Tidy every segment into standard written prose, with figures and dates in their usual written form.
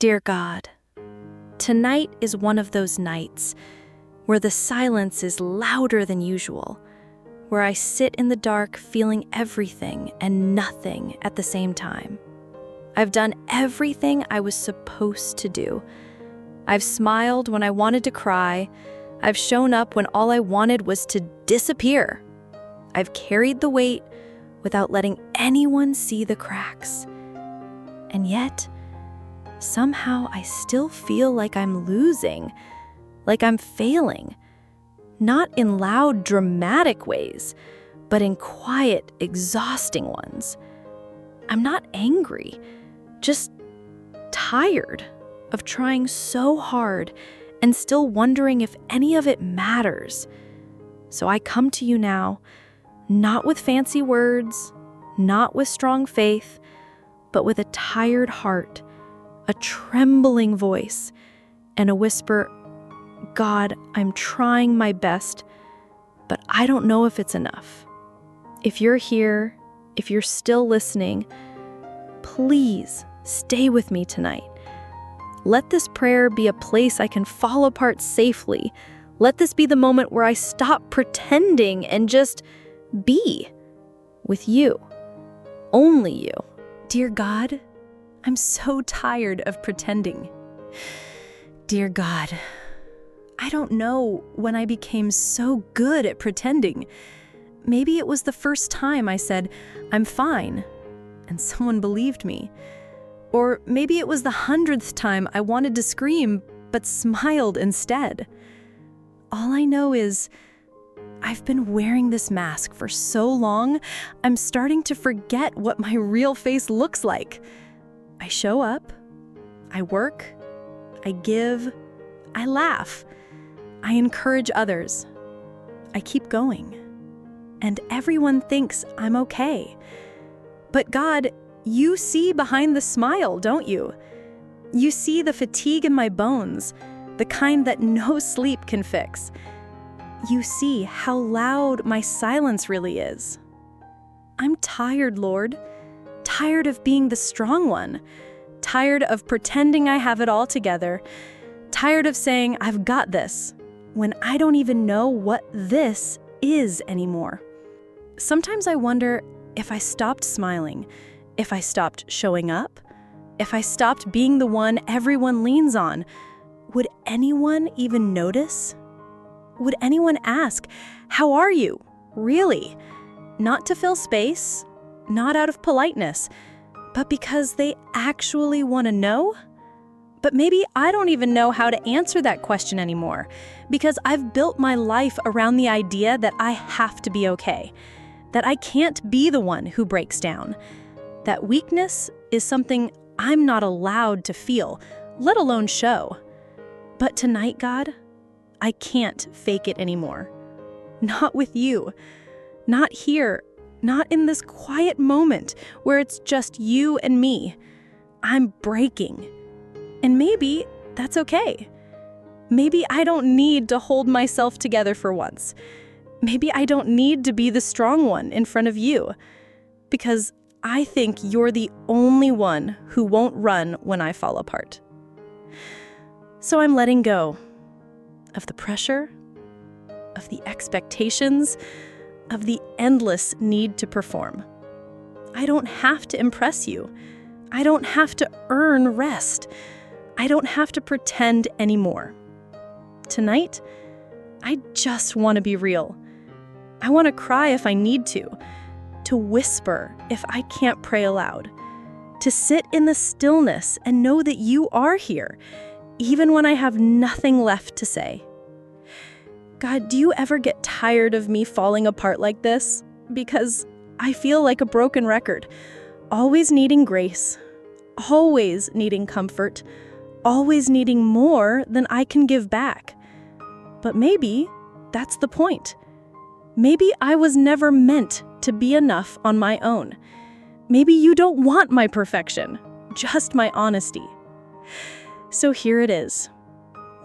Dear God, tonight is one of those nights where the silence is louder than usual, where I sit in the dark feeling everything and nothing at the same time. I've done everything I was supposed to do. I've smiled when I wanted to cry. I've shown up when all I wanted was to disappear. I've carried the weight without letting anyone see the cracks. And yet, somehow I still feel like I'm losing, like I'm failing. Not in loud, dramatic ways, but in quiet, exhausting ones. I'm not angry, just tired of trying so hard and still wondering if any of it matters. So I come to you now, not with fancy words, not with strong faith, but with a tired heart, a trembling voice, and a whisper, God, I'm trying my best, but I don't know if it's enough. If you're here, if you're still listening, please stay with me tonight. Let this prayer be a place I can fall apart safely. Let this be the moment where I stop pretending and just be with you. Only you. Dear God, I'm so tired of pretending. Dear God, I don't know when I became so good at pretending. Maybe it was the first time I said, I'm fine, and someone believed me. Or maybe it was the 100th time I wanted to scream, but smiled instead. All I know is, I've been wearing this mask for so long, I'm starting to forget what my real face looks like. I show up, I work, I give, I laugh, I encourage others, I keep going, and everyone thinks I'm okay. But God, you see behind the smile, don't you? You see the fatigue in my bones, the kind that no sleep can fix. You see how loud my silence really is. I'm tired, Lord. Tired of being the strong one. Tired of pretending I have it all together. Tired of saying I've got this, when I don't even know what this is anymore. Sometimes I wonder if I stopped smiling, if I stopped showing up, if I stopped being the one everyone leans on, would anyone even notice? Would anyone ask, how are you? Really? Not to fill space, not out of politeness, but because they actually want to know? But maybe I don't even know how to answer that question anymore, because I've built my life around the idea that I have to be okay, that I can't be the one who breaks down, that weakness is something I'm not allowed to feel, let alone show. But tonight, God, I can't fake it anymore. Not with you. Not here. Not in this quiet moment where it's just you and me. I'm breaking. And maybe that's okay. Maybe I don't need to hold myself together for once. Maybe I don't need to be the strong one in front of you. Because I think you're the only one who won't run when I fall apart. So I'm letting go of the pressure, of the expectations, of the endless need to perform. I don't have to impress you. I don't have to earn rest. I don't have to pretend anymore. Tonight, I just want to be real. I want to cry if I need to whisper if I can't pray aloud, to sit in the stillness and know that you are here, even when I have nothing left to say. God, do you ever get tired of me falling apart like this? Because I feel like a broken record, always needing grace, always needing comfort, always needing more than I can give back. But maybe that's the point. Maybe I was never meant to be enough on my own. Maybe you don't want my perfection, just my honesty. So here it is,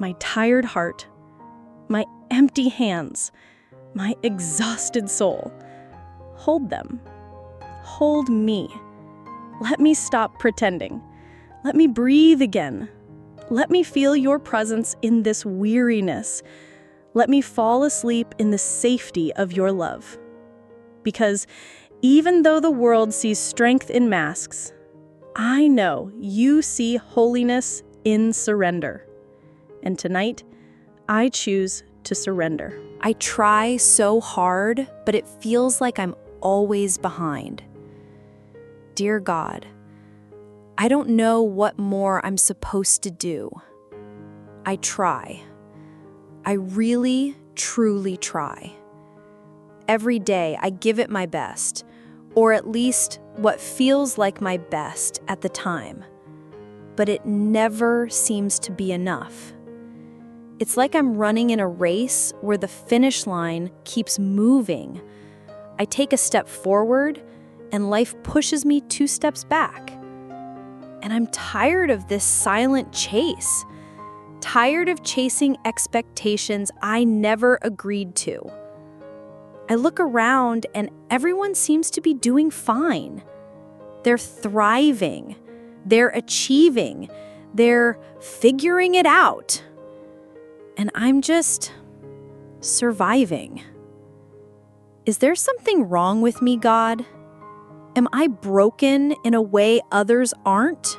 my tired heart, my empty hands, my exhausted soul. Hold them. Hold me. Let me stop pretending. Let me breathe again. Let me feel your presence in this weariness. Let me fall asleep in the safety of your love. Because even though the world sees strength in masks, I know you see holiness in surrender. And tonight, I choose to surrender. I try so hard, but it feels like I'm always behind. Dear God, I don't know what more I'm supposed to do. I try. I really, truly try. Every day I give it my best, or at least what feels like my best at the time. But it never seems to be enough. It's like I'm running in a race where the finish line keeps moving. I take a step forward, and life pushes me 2 steps back. And I'm tired of this silent chase. Tired of chasing expectations I never agreed to. I look around and everyone seems to be doing fine. They're thriving. They're achieving. They're figuring it out. And I'm just surviving. Is there something wrong with me, God? Am I broken in a way others aren't?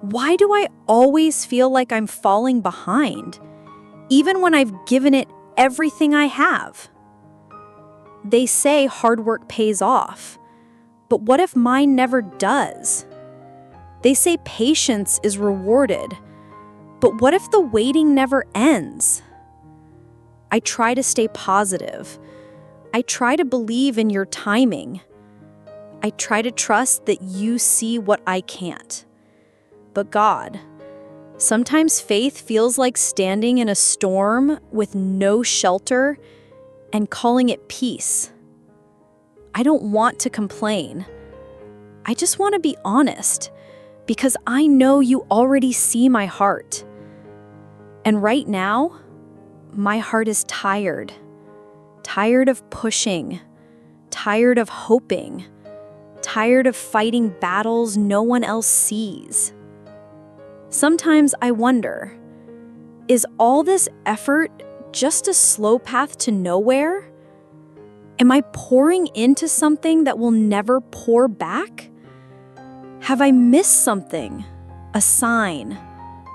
Why do I always feel like I'm falling behind, even when I've given it everything I have? They say hard work pays off, but what if mine never does? They say patience is rewarded, but what if the waiting never ends? I try to stay positive. I try to believe in your timing. I try to trust that you see what I can't. But God, sometimes faith feels like standing in a storm with no shelter and calling it peace. I don't want to complain. I just want to be honest, because I know you already see my heart. And right now, my heart is tired. Tired of pushing. Tired of hoping. Tired of fighting battles no one else sees. Sometimes I wonder, is all this effort just a slow path to nowhere? Am I pouring into something that will never pour back? Have I missed something? A sign?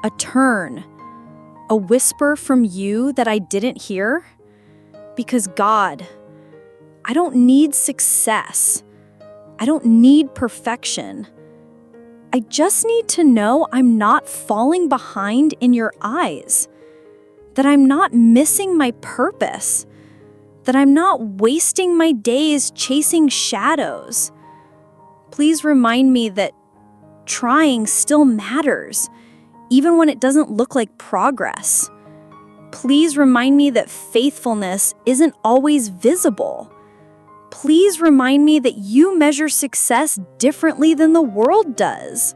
A turn? A whisper from you that I didn't hear? Because God, I don't need success. I don't need perfection. I just need to know I'm not falling behind in your eyes, that I'm not missing my purpose, that I'm not wasting my days chasing shadows. Please remind me that trying still matters, even when it doesn't look like progress. Please remind me that faithfulness isn't always visible. Please remind me that you measure success differently than the world does.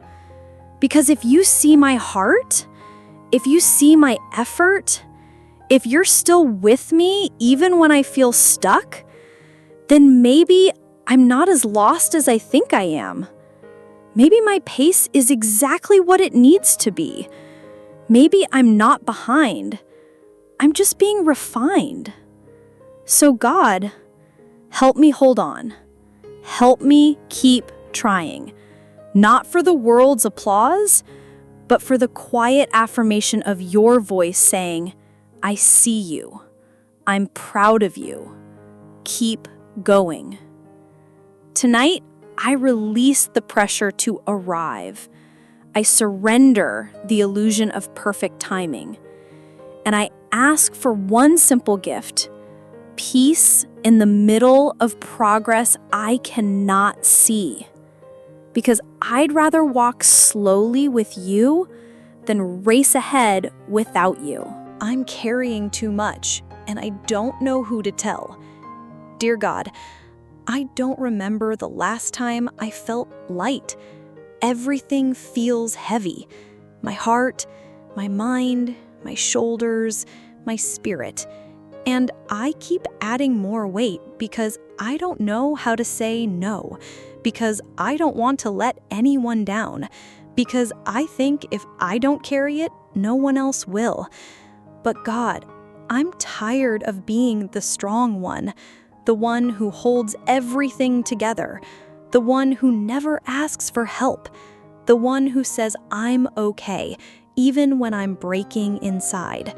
Because if you see my heart, if you see my effort, if you're still with me even when I feel stuck, then maybe I'm not as lost as I think I am. Maybe my pace is exactly what it needs to be. Maybe I'm not behind. I'm just being refined. So God, help me hold on. Help me keep trying. Not for the world's applause, but for the quiet affirmation of your voice saying, I see you. I'm proud of you. Keep going. Tonight, I release the pressure to arrive. I surrender the illusion of perfect timing. And I ask for one simple gift: peace in the middle of progress I cannot see. Because I'd rather walk slowly with you than race ahead without you. I'm carrying too much, and I don't know who to tell. Dear God, I don't remember the last time I felt light. Everything feels heavy. My heart, my mind, my shoulders, my spirit. And I keep adding more weight because I don't know how to say no, because I don't want to let anyone down, because I think if I don't carry it, no one else will. But God, I'm tired of being the strong one, the one who holds everything together, the one who never asks for help, the one who says I'm okay, even when I'm breaking inside.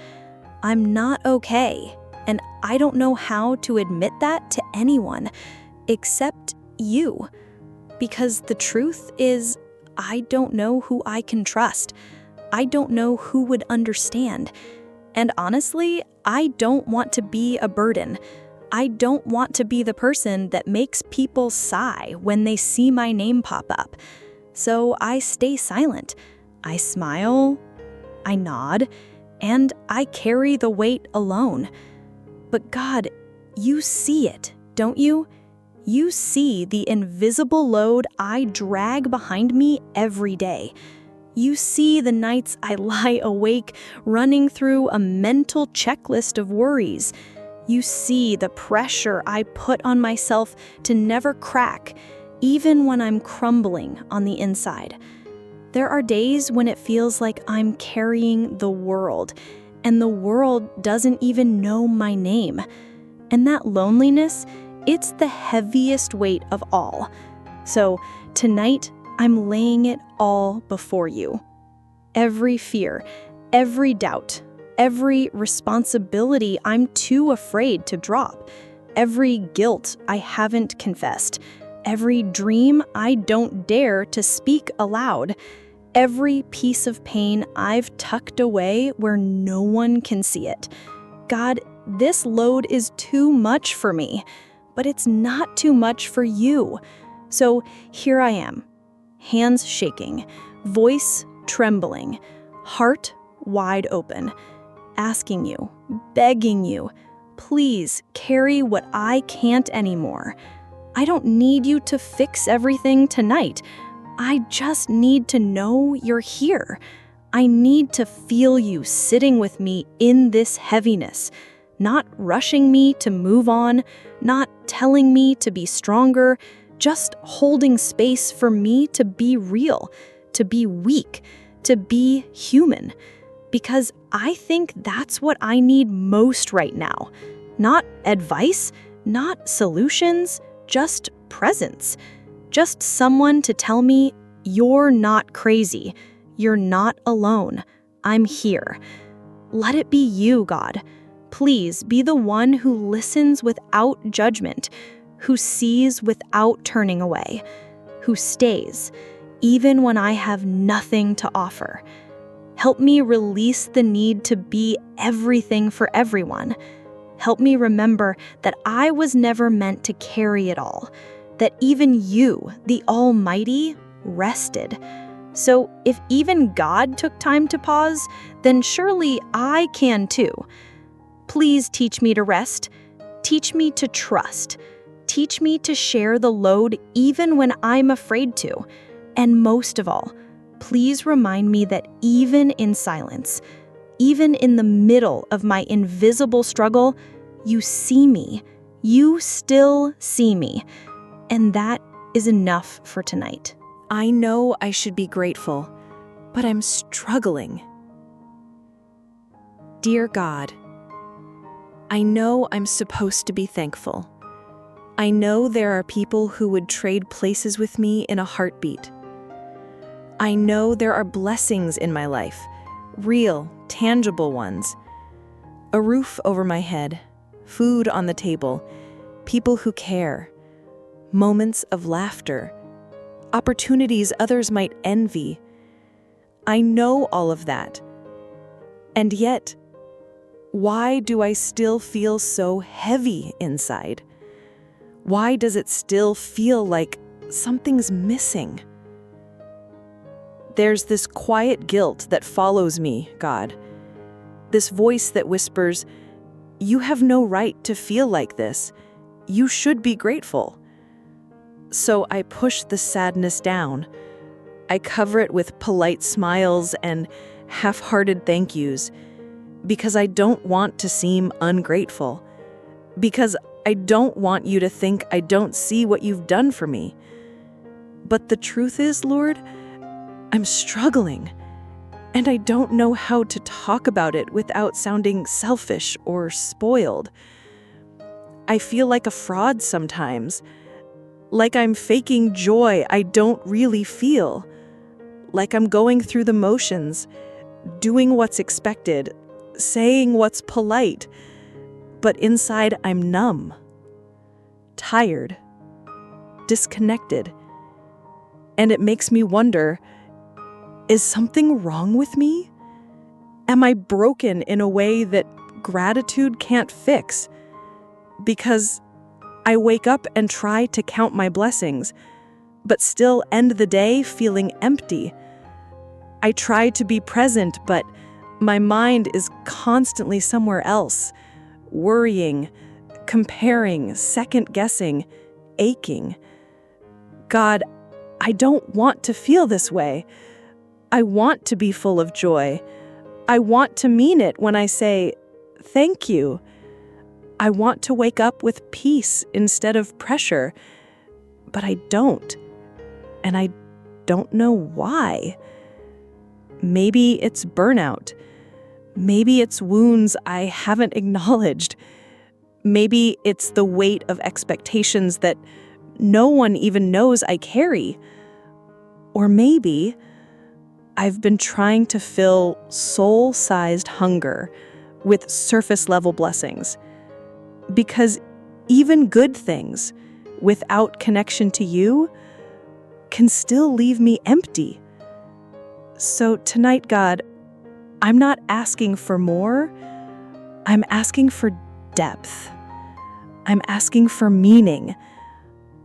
I'm not okay, and I don't know how to admit that to anyone except you. Because the truth is, I don't know who I can trust. I don't know who would understand. And honestly, I don't want to be a burden. I don't want to be the person that makes people sigh when they see my name pop up. So I stay silent. I smile, I nod, and I carry the weight alone. But God, you see it, don't you? You see the invisible load I drag behind me every day. You see the nights I lie awake running through a mental checklist of worries. You see the pressure I put on myself to never crack, even when I'm crumbling on the inside. There are days when it feels like I'm carrying the world, and the world doesn't even know my name. And that loneliness, it's the heaviest weight of all. So tonight, I'm laying it all before you. Every fear, every doubt, every responsibility I'm too afraid to drop, every guilt I haven't confessed, every dream I don't dare to speak aloud, every piece of pain I've tucked away where no one can see it. God, this load is too much for me, but it's not too much for you. So here I am, hands shaking, voice trembling, heart wide open, asking you, begging you, please carry what I can't anymore. I don't need you to fix everything tonight. I just need to know you're here. I need to feel you sitting with me in this heaviness, not rushing me to move on, not telling me to be stronger, just holding space for me to be real, to be weak, to be human. Because I think that's what I need most right now. Not advice, not solutions, just presence. Just someone to tell me, you're not crazy. You're not alone. I'm here. Let it be you, God. Please be the one who listens without judgment, who sees without turning away, who stays, even when I have nothing to offer. Help me release the need to be everything for everyone. Help me remember that I was never meant to carry it all, that even you, the Almighty, rested. So if even God took time to pause, then surely I can too. Please teach me to rest. Teach me to trust. Teach me to share the load even when I'm afraid to. And most of all, please remind me that even in silence, even in the middle of my invisible struggle, you see me. You still see me. And that is enough for tonight. I know I should be grateful, but I'm struggling. Dear God, I know I'm supposed to be thankful. I know there are people who would trade places with me in a heartbeat. I know there are blessings in my life, real, tangible ones. A roof over my head, food on the table, people who care, moments of laughter, opportunities others might envy. I know all of that. And yet, why do I still feel so heavy inside? Why does it still feel like something's missing? There's this quiet guilt that follows me, God. This voice that whispers, "You have no right to feel like this. You should be grateful." So I push the sadness down. I cover it with polite smiles and half-hearted thank yous, because I don't want to seem ungrateful, because I don't want you to think I don't see what you've done for me. But the truth is, Lord, I'm struggling, and I don't know how to talk about it without sounding selfish or spoiled. I feel like a fraud sometimes, like I'm faking joy I don't really feel, like I'm going through the motions, doing what's expected, saying what's polite, but inside I'm numb, tired, disconnected. And it makes me wonder, is something wrong with me? Am I broken in a way that gratitude can't fix? Because I wake up and try to count my blessings, but still end the day feeling empty. I try to be present, but my mind is constantly somewhere else, worrying, comparing, second-guessing, aching. God, I don't want to feel this way. I want to be full of joy. I want to mean it when I say, thank you. I want to wake up with peace instead of pressure, but I don't. And I don't know why. Maybe it's burnout. Maybe it's wounds I haven't acknowledged. Maybe it's the weight of expectations that no one even knows I carry. Or maybe I've been trying to fill soul-sized hunger with surface-level blessings. Because even good things, without connection to you, can still leave me empty. So tonight, God, I'm not asking for more. I'm asking for depth. I'm asking for meaning.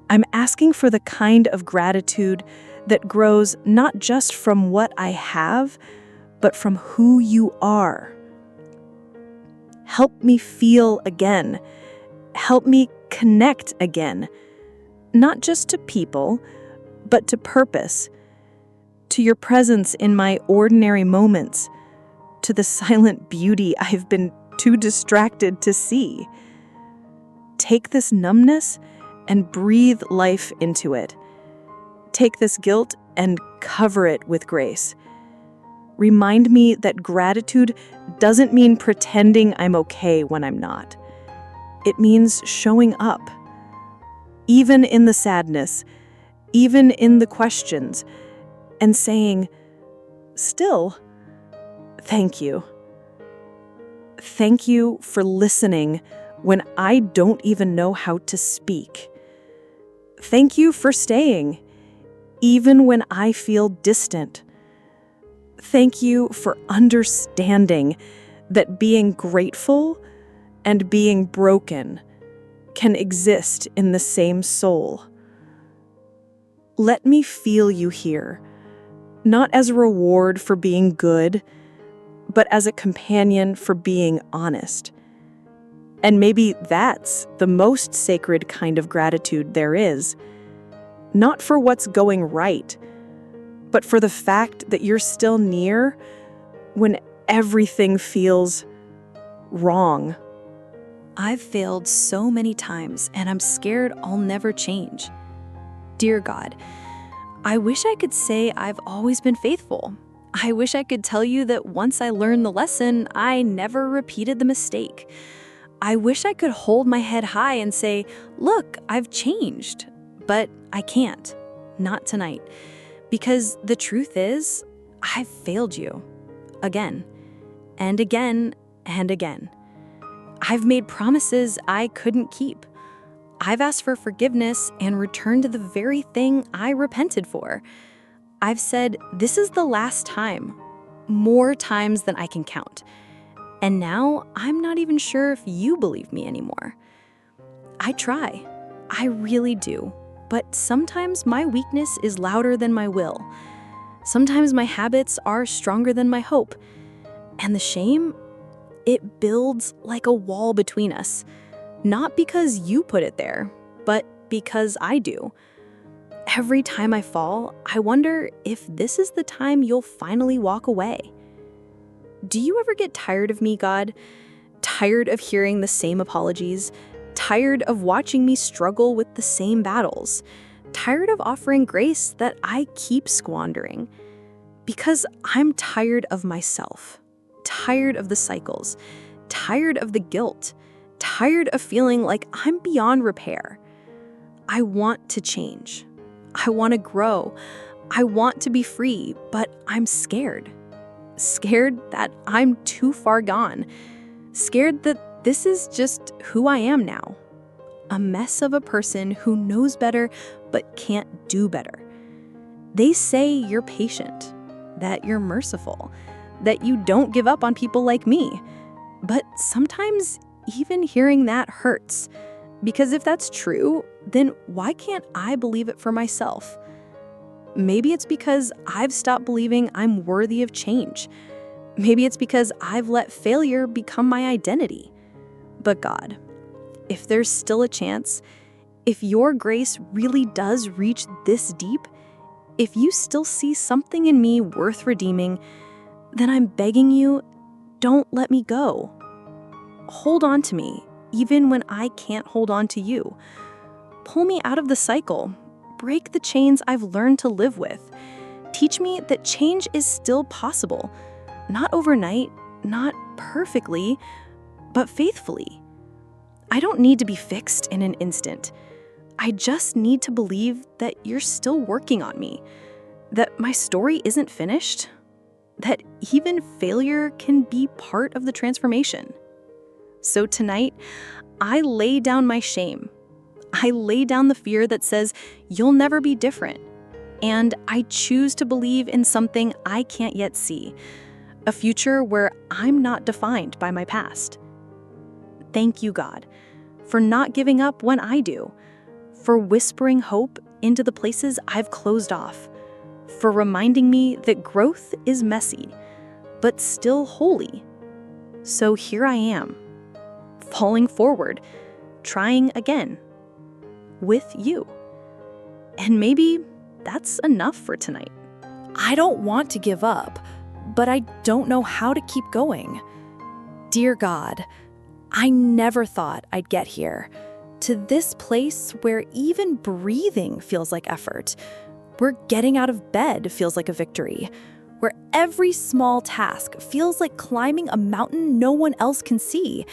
I'm asking for the kind of gratitude that grows not just from what I have, but from who you are. Help me feel again. Help me connect again, not just to people, but to purpose, to your presence in my ordinary moments, to the silent beauty I've been too distracted to see. Take this numbness and breathe life into it. Take this guilt and cover it with grace. Remind me that gratitude doesn't mean pretending I'm okay when I'm not. It means showing up. Even in the sadness, even in the questions, and saying, still, thank you. Thank you for listening when I don't even know how to speak. Thank you for staying, even when I feel distant. Thank you for understanding that being grateful and being broken can exist in the same soul. Let me feel you here, not as a reward for being good, but as a companion for being honest. And maybe that's the most sacred kind of gratitude there is. Not for what's going right, but for the fact that you're still near when everything feels wrong. I've failed so many times, and I'm scared I'll never change. Dear God, I wish I could say I've always been faithful. I wish I could tell you that once I learned the lesson, I never repeated the mistake. I wish I could hold my head high and say, look, I've changed. But I can't. Not tonight. Because the truth is, I've failed you. Again. And again. And again. I've made promises I couldn't keep. I've asked for forgiveness and returned to the very thing I repented for. I've said, this is the last time. More times than I can count. And now I'm not even sure if you believe me anymore. I try. I really do. But sometimes my weakness is louder than my will. Sometimes my habits are stronger than my hope. And the shame, it builds like a wall between us. Not because you put it there, but because I do. Every time I fall, I wonder if this is the time you'll finally walk away. Do you ever get tired of me, God? Tired of hearing the same apologies? Tired of watching me struggle with the same battles? Tired of offering grace that I keep squandering? Because I'm tired of myself, tired of the cycles, tired of the guilt, tired of feeling like I'm beyond repair. I want to change. I want to grow. I want to be free, but I'm scared. Scared that I'm too far gone. Scared that this is just who I am now. A mess of a person who knows better but can't do better. They say you're patient, that you're merciful, that you don't give up on people like me. But sometimes even hearing that hurts. Because if that's true, then why can't I believe it for myself? Maybe it's because I've stopped believing I'm worthy of change. Maybe it's because I've let failure become my identity. But God, if there's still a chance, if your grace really does reach this deep, if you still see something in me worth redeeming, then I'm begging you, don't let me go. Hold on to me, even when I can't hold on to you. Pull me out of the cycle. Break the chains I've learned to live with. Teach me that change is still possible. Not overnight, not perfectly, but faithfully. I don't need to be fixed in an instant. I just need to believe that you're still working on me, that my story isn't finished, that even failure can be part of the transformation. So tonight, I lay down my shame. I lay down the fear that says you'll never be different. And I choose to believe in something I can't yet see, a future where I'm not defined by my past. Thank you, God, for not giving up when I do, for whispering hope into the places I've closed off, for reminding me that growth is messy, but still holy. So here I am, falling forward, trying again, with you. And maybe that's enough for tonight. I don't want to give up, but I don't know how to keep going. Dear God, I never thought I'd get here, to this place where even breathing feels like effort, where getting out of bed feels like a victory, where every small task feels like climbing a mountain no one else can see.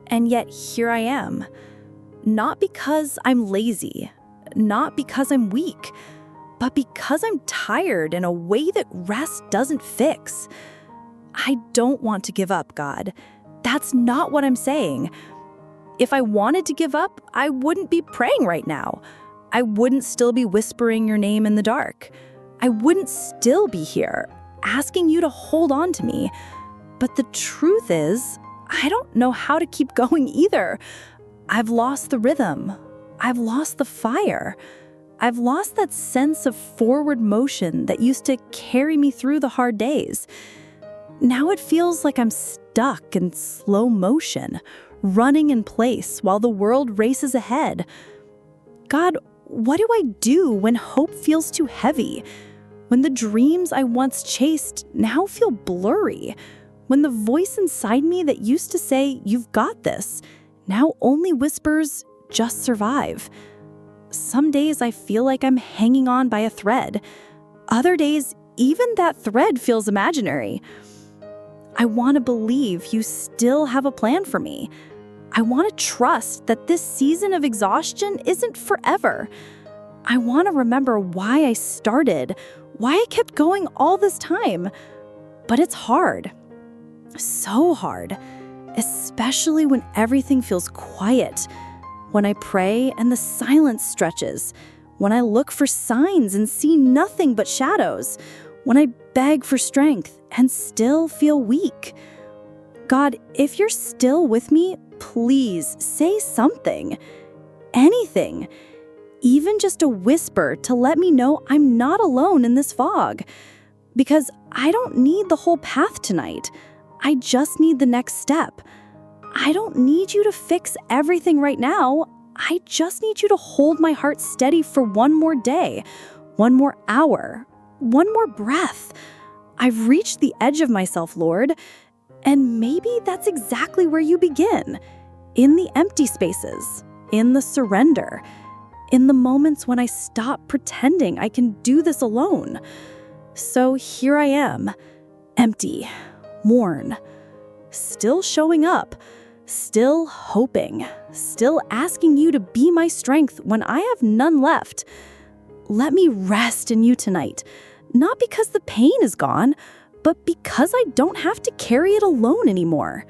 And yet here I am. Not because I'm lazy, not because I'm weak, but because I'm tired in a way that rest doesn't fix. I don't want to give up, God. That's not what I'm saying. If I wanted to give up, I wouldn't be praying right now. I wouldn't still be whispering your name in the dark. I wouldn't still be here, asking you to hold on to me. But the truth is, I don't know how to keep going either. I've lost the rhythm. I've lost the fire. I've lost that sense of forward motion that used to carry me through the hard days. Now it feels like I'm stuck in slow motion, running in place while the world races ahead. God, what do I do when hope feels too heavy? When the dreams I once chased now feel blurry? When the voice inside me that used to say, "You've got this," now only whispers, "Just survive." Some days I feel like I'm hanging on by a thread. Other days, even that thread feels imaginary. I want to believe you still have a plan for me. I want to trust that this season of exhaustion isn't forever. I want to remember why I started, why I kept going all this time. But it's hard. So hard. Especially when everything feels quiet. When I pray and the silence stretches. When I look for signs and see nothing but shadows. When I beg for strength and still feel weak. God, if you're still with me, please say something. Anything. Even just a whisper to let me know I'm not alone in this fog. Because I don't need the whole path tonight. I just need the next step. I don't need you to fix everything right now. I just need you to hold my heart steady for one more day, one more hour, one more breath. I've reached the edge of myself, Lord. And maybe that's exactly where you begin. In the empty spaces, in the surrender, in the moments when I stop pretending I can do this alone. So here I am, empty, worn, still showing up, still hoping, still asking you to be my strength when I have none left. Let me rest in you tonight, not because the pain is gone, but because I don't have to carry it alone anymore.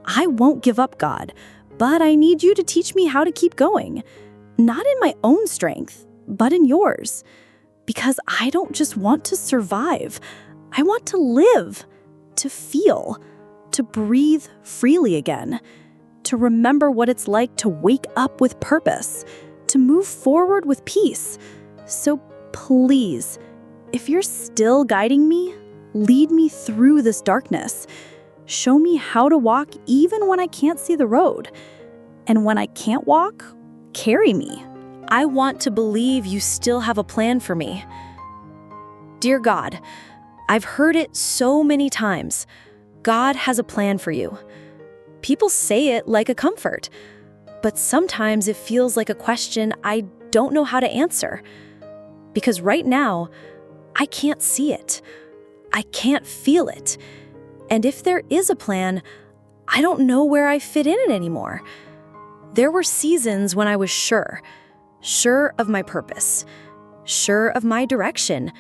I won't give up, God, but I need you to teach me how to keep going, not in my own strength, but in yours. Because I don't just want to survive, I want to live, to feel, to breathe freely again, to remember what it's like to wake up with purpose, to move forward with peace. So please, if you're still guiding me, lead me through this darkness. Show me how to walk even when I can't see the road. And when I can't walk, carry me. I want to believe you still have a plan for me. Dear God, I've heard it so many times. God has a plan for you. People say it like a comfort, but sometimes it feels like a question I don't know how to answer. Because right now, I can't see it. I can't feel it. And if there is a plan, I don't know where I fit in it anymore. There were seasons when I was sure of my purpose, sure of my direction,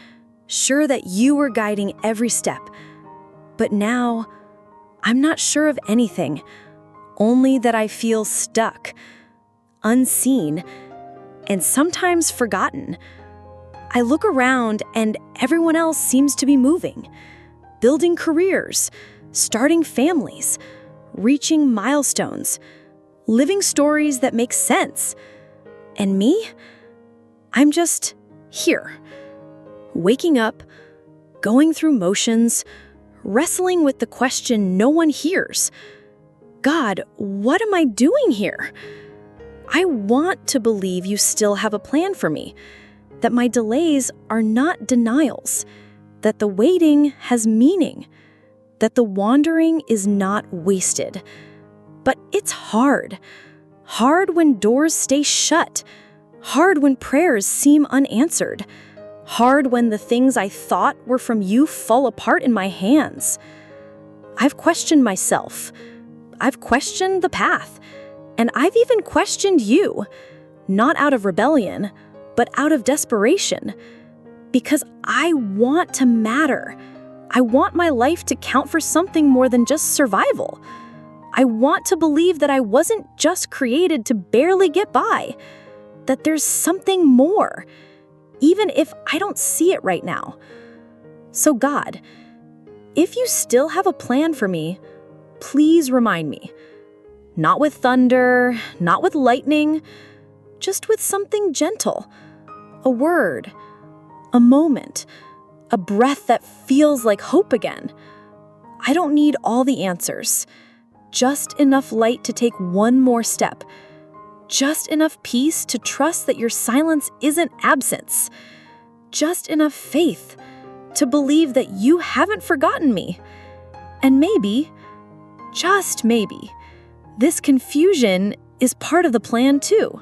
sure that you were guiding every step. But now, I'm not sure of anything, only that I feel stuck, unseen, and sometimes forgotten. I look around and everyone else seems to be moving, building careers, starting families, reaching milestones, living stories that make sense. And me? I'm just here, waking up, going through motions, wrestling with the question no one hears. God, what am I doing here? I want to believe you still have a plan for me, that my delays are not denials, that the waiting has meaning, that the wandering is not wasted. But it's hard. Hard when doors stay shut. Hard when prayers seem unanswered. Hard when the things I thought were from you fall apart in my hands. I've questioned myself. I've questioned the path. And I've even questioned you, not out of rebellion, but out of desperation. Because I want to matter. I want my life to count for something more than just survival. I want to believe that I wasn't just created to barely get by, that there's something more, even if I don't see it right now. So God, if you still have a plan for me, please remind me. Not with thunder, not with lightning, just with something gentle. A word, a moment, a breath that feels like hope again. I don't need all the answers. Just enough light to take one more step. Just enough peace to trust that your silence isn't absence. Just enough faith to believe that you haven't forgotten me. And maybe, just maybe, this confusion is part of the plan too.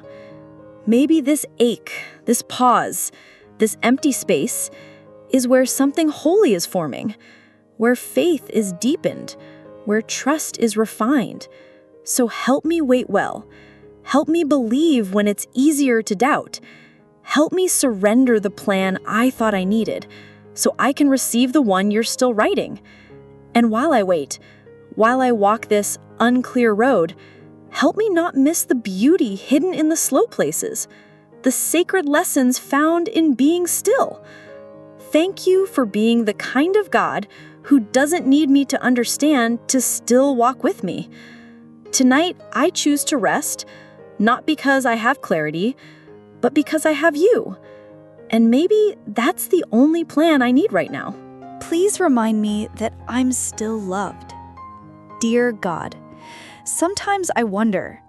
Maybe this ache, this pause, this empty space is where something holy is forming, where faith is deepened, where trust is refined. So help me wait well. Help me believe when it's easier to doubt. Help me surrender the plan I thought I needed, so I can receive the one you're still writing. And while I wait, while I walk this unclear road, help me not miss the beauty hidden in the slow places, the sacred lessons found in being still. Thank you for being the kind of God who doesn't need me to understand to still walk with me. Tonight, I choose to rest, not because I have clarity, but because I have you. And maybe that's the only plan I need right now. Please remind me that I'm still loved. Dear God, sometimes I wonder,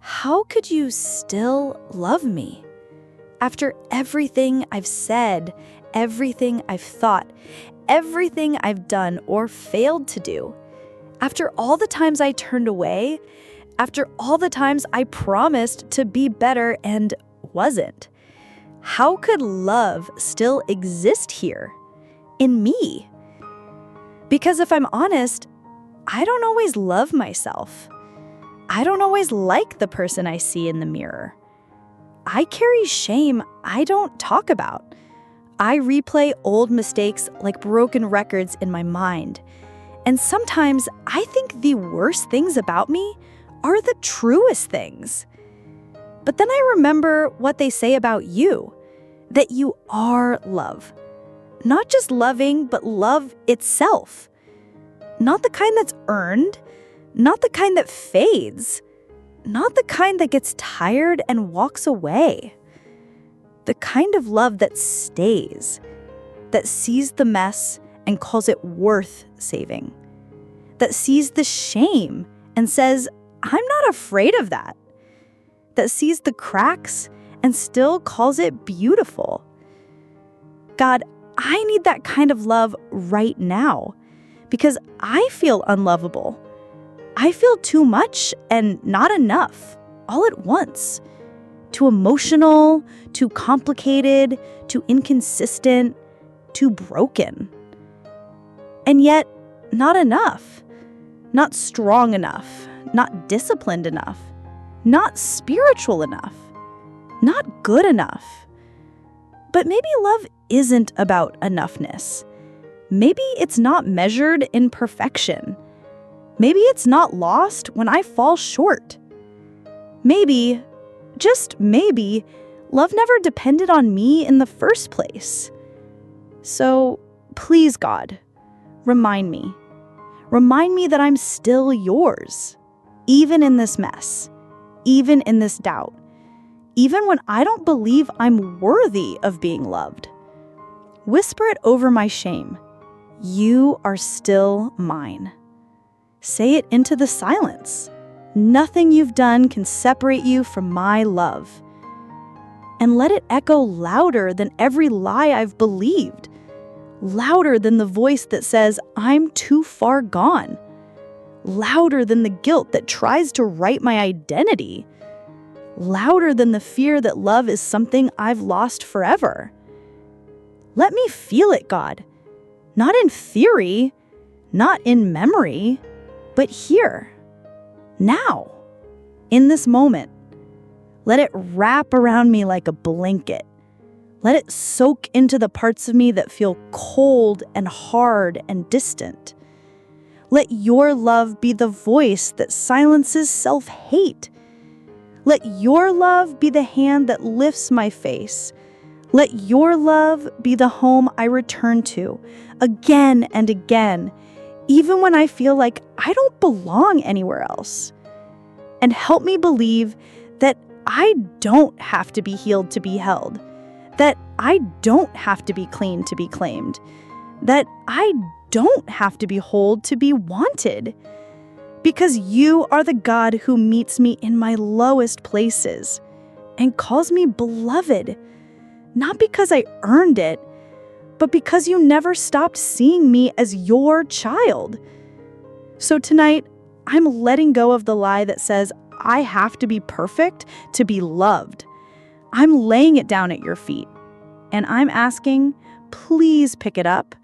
how could you still love me? After everything I've said, everything I've thought, everything I've done or failed to do, after all the times I turned away, after all the times I promised to be better and wasn't, how could love still exist here? in me. Because if I'm honest, I don't always love myself. I don't always like the person I see in the mirror. I carry shame I don't talk about. I replay old mistakes like broken records in my mind. And sometimes I think the worst things about me are the truest things. But then I remember what they say about you, that you are love. Not just loving, but love itself. Not the kind that's earned, not the kind that fades, not the kind that gets tired and walks away. The kind of love that stays, that sees the mess and calls it worth saving, that sees the shame and says, I'm not afraid of that, that sees the cracks and still calls it beautiful. God, I need that kind of love right now because I feel unlovable. I feel too much and not enough all at once. Too emotional, too complicated, too inconsistent, too broken. And yet, not enough. Not strong enough. Not disciplined enough. Not spiritual enough. Not good enough. But maybe love isn't about enoughness. Maybe it's not measured in perfection. Maybe it's not lost when I fall short. Maybe, just maybe, love never depended on me in the first place. So, please, God, remind me. Remind me that I'm still yours, even in this mess, even in this doubt, even when I don't believe I'm worthy of being loved. Whisper it over my shame. You are still mine. Say it into the silence. Nothing you've done can separate you from my love. And let it echo louder than every lie I've believed. Louder than the voice that says, I'm too far gone. Louder than the guilt that tries to write my identity. Louder than the fear that love is something I've lost forever. Let me feel it, God. Not in theory, not in memory, but here, now, in this moment. Let it wrap around me like a blanket. Let it soak into the parts of me that feel cold and hard and distant. Let your love be the voice that silences self-hate. Let your love be the hand that lifts my face. Let your love be the home I return to again and again, even when I feel like I don't belong anywhere else. And help me believe that I don't have to be healed to be held, that I don't have to be clean to be claimed, that I don't have to be whole to be wanted. Because you are the God who meets me in my lowest places and calls me beloved, not because I earned it, but because you never stopped seeing me as your child. So tonight, I'm letting go of the lie that says I have to be perfect to be loved. I'm laying it down at your feet, and I'm asking, please pick it up.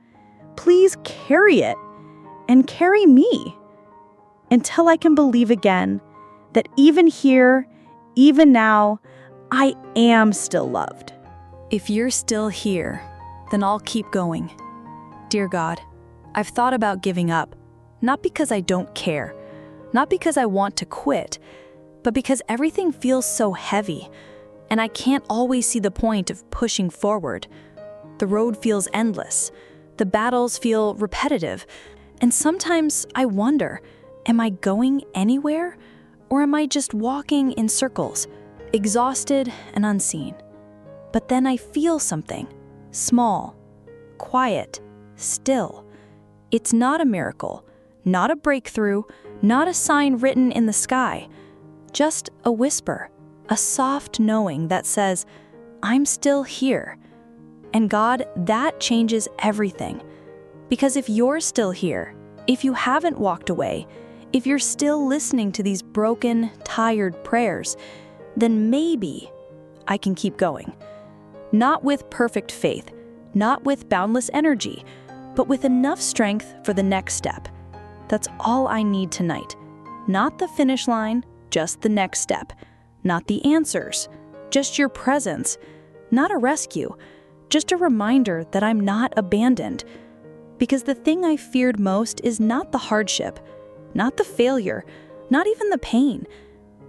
Please carry it and carry me until I can believe again that even here, even now, I am still loved. If you're still here, then I'll keep going. Dear God, I've thought about giving up, not because I don't care, not because I want to quit, but because everything feels so heavy, and I can't always see the point of pushing forward. The road feels endless, the battles feel repetitive, and sometimes I wonder, am I going anywhere, or am I just walking in circles, exhausted and unseen? But then I feel something, small, quiet, still. It's not a miracle, not a breakthrough, not a sign written in the sky, just a whisper, a soft knowing that says, I'm still here. And God, that changes everything. Because if you're still here, if you haven't walked away, if you're still listening to these broken, tired prayers, then maybe I can keep going. Not with perfect faith, not with boundless energy, but with enough strength for the next step. That's all I need tonight. Not the finish line, just the next step. Not the answers, just your presence. Not a rescue, just a reminder that I'm not abandoned. Because the thing I feared most is not the hardship, not the failure, not even the pain.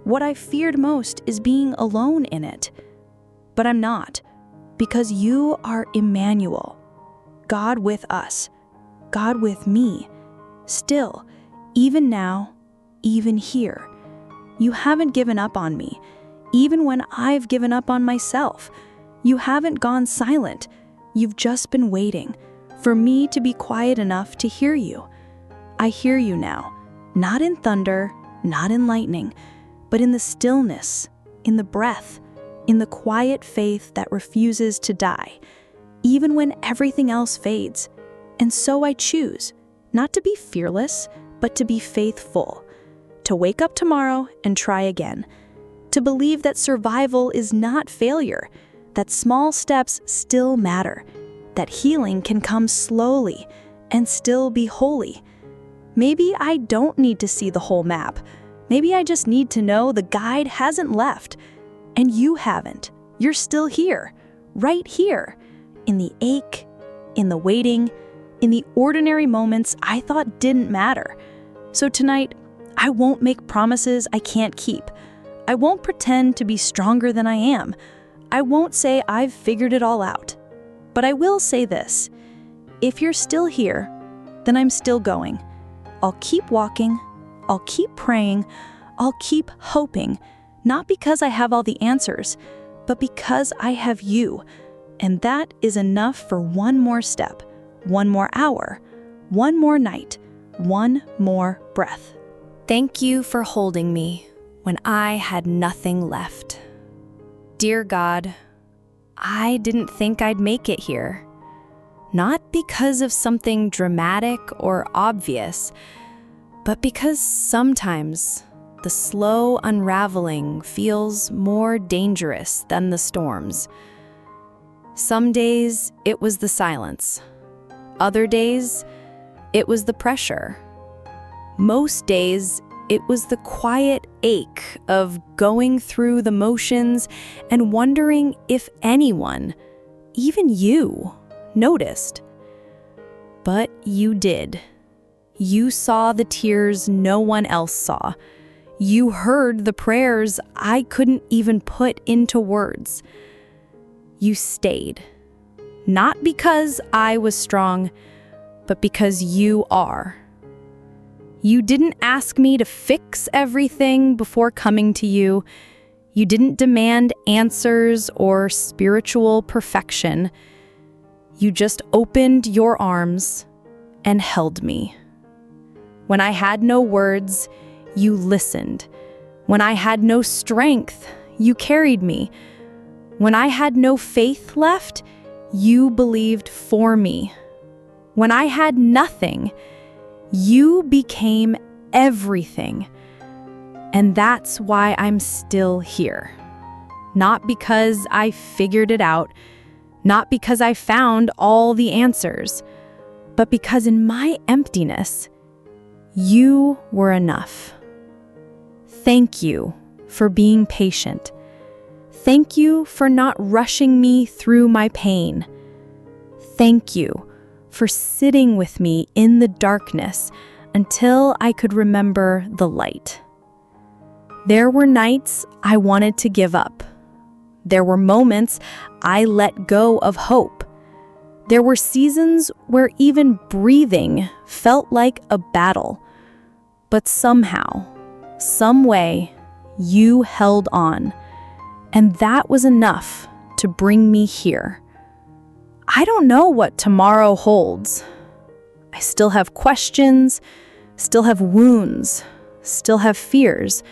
What I feared most is being alone in it. But I'm not, because you are Emmanuel, God with us, God with me, still, even now, even here. You haven't given up on me, even when I've given up on myself. You haven't gone silent. You've just been waiting for me to be quiet enough to hear you. I hear you now, not in thunder, not in lightning, but in the stillness, in the breath, in the quiet faith that refuses to die, even when everything else fades. And so I choose, not to be fearless, but to be faithful, to wake up tomorrow and try again, to believe that survival is not failure, that small steps still matter, that healing can come slowly and still be holy. Maybe I don't need to see the whole map. Maybe I just need to know the guide hasn't left. And you haven't. You're still here, right here, in the ache, in the waiting, in the ordinary moments I thought didn't matter. So tonight, I won't make promises I can't keep. I won't pretend to be stronger than I am. I won't say I've figured it all out. But I will say this: if you're still here, then I'm still going. I'll keep walking, I'll keep praying, I'll keep hoping, not because I have all the answers, but because I have you. And that is enough for one more step, one more hour, one more night, one more breath. Thank you for holding me when I had nothing left. Dear God, I didn't think I'd make it here. Not because of something dramatic or obvious, but because sometimes the slow unraveling feels more dangerous than the storms. Some days it was the silence. Other days it was the pressure. Most days it was the quiet ache of going through the motions and wondering if anyone, even you, noticed. But you did. You saw the tears no one else saw. You heard the prayers I couldn't even put into words. You stayed. Not because I was strong, but because you are. You didn't ask me to fix everything before coming to you. You didn't demand answers or spiritual perfection. You just opened your arms and held me. When I had no words, you listened. When I had no strength, you carried me. When I had no faith left, you believed for me. When I had nothing, you became everything. And that's why I'm still here. Not because I figured it out, not because I found all the answers, but because in my emptiness, you were enough. Thank you for being patient. Thank you for not rushing me through my pain. Thank you for sitting with me in the darkness until I could remember the light. There were nights I wanted to give up. There were moments I let go of hope. There were seasons where even breathing felt like a battle. But somehow, some way, you held on. And that was enough to bring me here. I don't know what tomorrow holds. I still have questions, still have wounds, still have fears,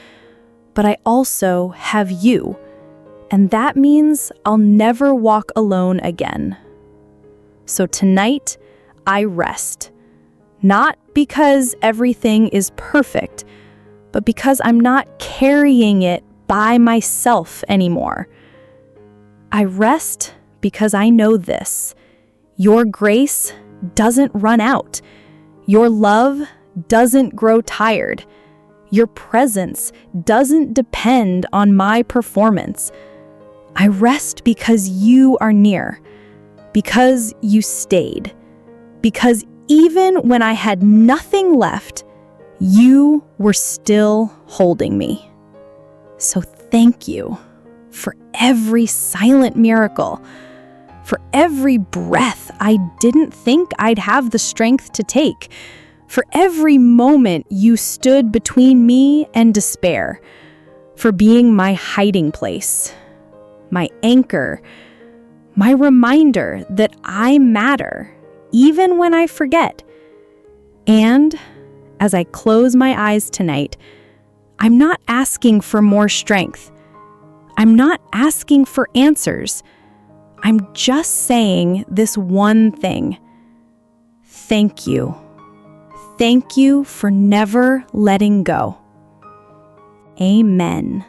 but I also have you. And that means I'll never walk alone again. So tonight, I rest. Not because everything is perfect, but because I'm not carrying it by myself anymore. I rest because I know this. Your grace doesn't run out. Your love doesn't grow tired. Your presence doesn't depend on my performance. I rest because you are near, because you stayed, because even when I had nothing left, you were still holding me. So thank you for every silent miracle, for every breath I didn't think I'd have the strength to take, for every moment you stood between me and despair, for being my hiding place, my anchor, my reminder that I matter, even when I forget. And as I close my eyes tonight, I'm not asking for more strength. I'm not asking for answers. I'm just saying this one thing. Thank you. Thank you for never letting go. Amen.